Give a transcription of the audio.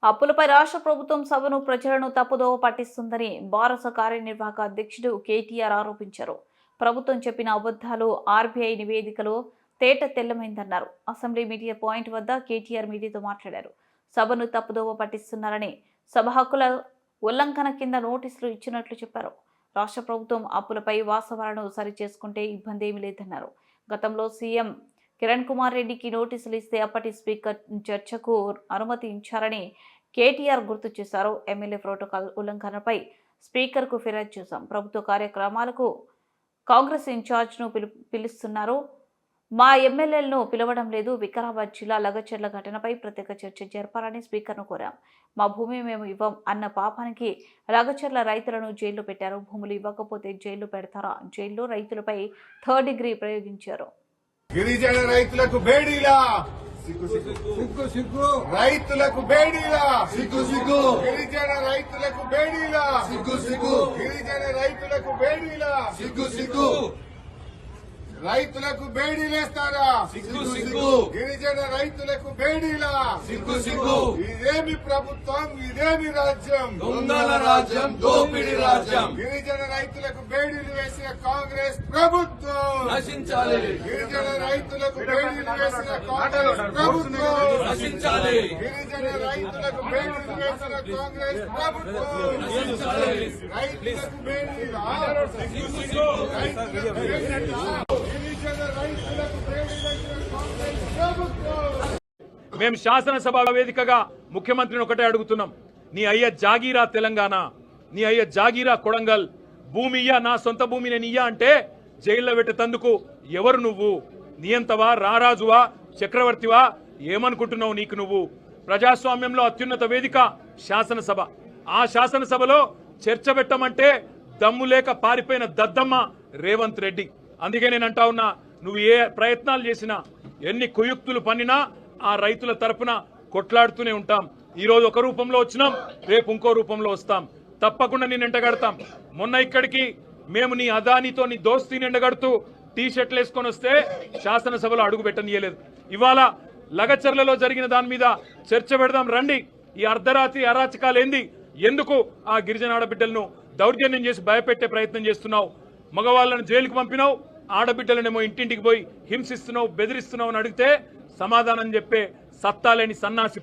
అప్పులపై రాష్ట్ర ప్రభుత్వం సభను ప్రజలను తప్పుదోవ పట్టిస్తుందని భారత కార్యనిర్వాహక అధ్యక్షుడు కేటీఆర్ ఆరోపించారు. ప్రభుత్వం చెప్పిన అబద్ధాలు ఆర్బీఐ నివేదికలో తేట తెల్లమైందన్నారు. అసెంబ్లీ మీడియా పాయింట్ వద్ద కేటీఆర్ మీడియాతో మాట్లాడారు. సభను తప్పుదోవ పట్టిస్తున్నారని, సభ హక్కుల ఉల్లంఘన కింద నోటీసులు ఇచ్చినట్లు చెప్పారు. రాష్ట్ర ప్రభుత్వం అప్పులపై వాస్తవాలను సరిచేసుకుంటే ఇబ్బంది ఏమీ లేదన్నారు. గతంలో సీఎం కిరణ్ కుమార్ రెడ్డికి నోటీసులు ఇస్తే అప్పటి స్పీకర్ చర్చకు అనుమతి ఇచ్చారని కేటీఆర్ గుర్తు చేశారు. ఎమ్మెల్యే ప్రోటోకాల్ ఉల్లంఘనపై స్పీకర్కు ఫిర్యాదు చేశాం. ప్రభుత్వ కార్యక్రమాలకు కాంగ్రెస్ ఇన్ఛార్జ్ను పిలుస్తున్నారు. మా ఎమ్మెల్యేలను పిలవడం లేదు. వికారాబాద్ జిల్లా లగచర్ల ఘటనపై ప్రత్యేక చర్చ జరపాలని స్పీకర్ను కోరాం. మా భూమి మేము ఇవ్వం అన్న పాపానికి లగచర్ల రైతులను జైల్లో పెట్టారు. భూములు ఇవ్వకపోతే జైల్లో పెడతారా? జైల్లో రైతులపై 3rd డిగ్రీ ప్రయోగించారు. గిరిజన రైతులకు బేడీలా, రైతులకు బేడీలా, గిరిజన రైతులకు బేడీలా, గిరిజన రైతులకు బేడీలా, రైతులకు బేడీలేస్తారా? గిరిజన రైతులకు బేడీలా, ఇదేమి ప్రభుత్వం, ఇదేమి రాజ్యం? దొంగల రాజ్యం, దోపిడి రాజ్యం. గిరిజన రైతులకు బేడీలు వేసిన కాంగ్రెస్ ప్రభుత్వం నశించాలి. గిరిజన రైతులకు బేడీలు వేసిన కాంగ్రెస్ ప్రభుత్వం నశించాలి. గిరిజన రైతులకు బేడీలు వేసిన కాంగ్రెస్ ప్రభుత్వం నశించాలి. రైతులకు బేడీలా, రైతులకు బేడీలా, గిరిజన రైతులకు బేడీలు వేసిన కాంగ్రెస్ ప్రభుత్వం. మేము శాసనసభ వేదికగా ముఖ్యమంత్రిని ఒకటే అడుగుతున్నాం. నీ అయ్య జాగీరా తెలంగాణ, నీ అయ్య జాగీరా కొడంగల్, భూమి ఇయ్యా, నా సొంత భూమి నేను ఇయ్యా అంటే జైల్లో పెట్టేందుకు ఎవరు నువ్వు? నియంతవా, రారాజువా, చక్రవర్తివా? ఏమనుకుంటున్నావు? నీకు నువ్వు ప్రజాస్వామ్యంలో అత్యున్నత వేదిక శాసనసభ. ఆ శాసనసభలో చర్చ పెట్టమంటే దమ్ము లేక పారిపోయిన దద్దమ్మ రేవంత్ రెడ్డి. అందుకే నేను అంటా ఉన్నా, నువ్వు ఏ ప్రయత్నాలు చేసినా, ఎన్ని కుయుక్తులు పన్నినా ఆ రైతుల తరపున కొట్లాడుతూనే ఉంటాం. ఈరోజు ఒక రూపంలో వచ్చినాం, రేపు ఇంకో రూపంలో వస్తాం. తప్పకుండా నేను ఎండగడతాం. మొన్న ఇక్కడికి మేము నీ అదానితో నీ దోస్తీని ఎండగడుతూ టీ-షర్ట్లు వేసుకొని వస్తే శాసనసభలో అడుగు పెట్టనీయలేదు. ఇవాళ లగచర్లలో జరిగిన దాని మీద చర్చ పెడదాం రండి. ఈ అర్ధరాత్రి అరాచకాలు ఏంది? ఎందుకు ఆ గిరిజన ఆడబిడ్డలను దౌర్జన్యం చేసి భయపెట్టే ప్రయత్నం చేస్తున్నావు? మగవాళ్ళను జైలుకు పంపినావు, ఆడబిడ్డలనేమో ఇంటింటికి పోయి హింసిస్తున్నావు, బెదిరిస్తున్నావు అని అడిగితే సమాధానం చెప్పే సత్తా లేని సన్నాసి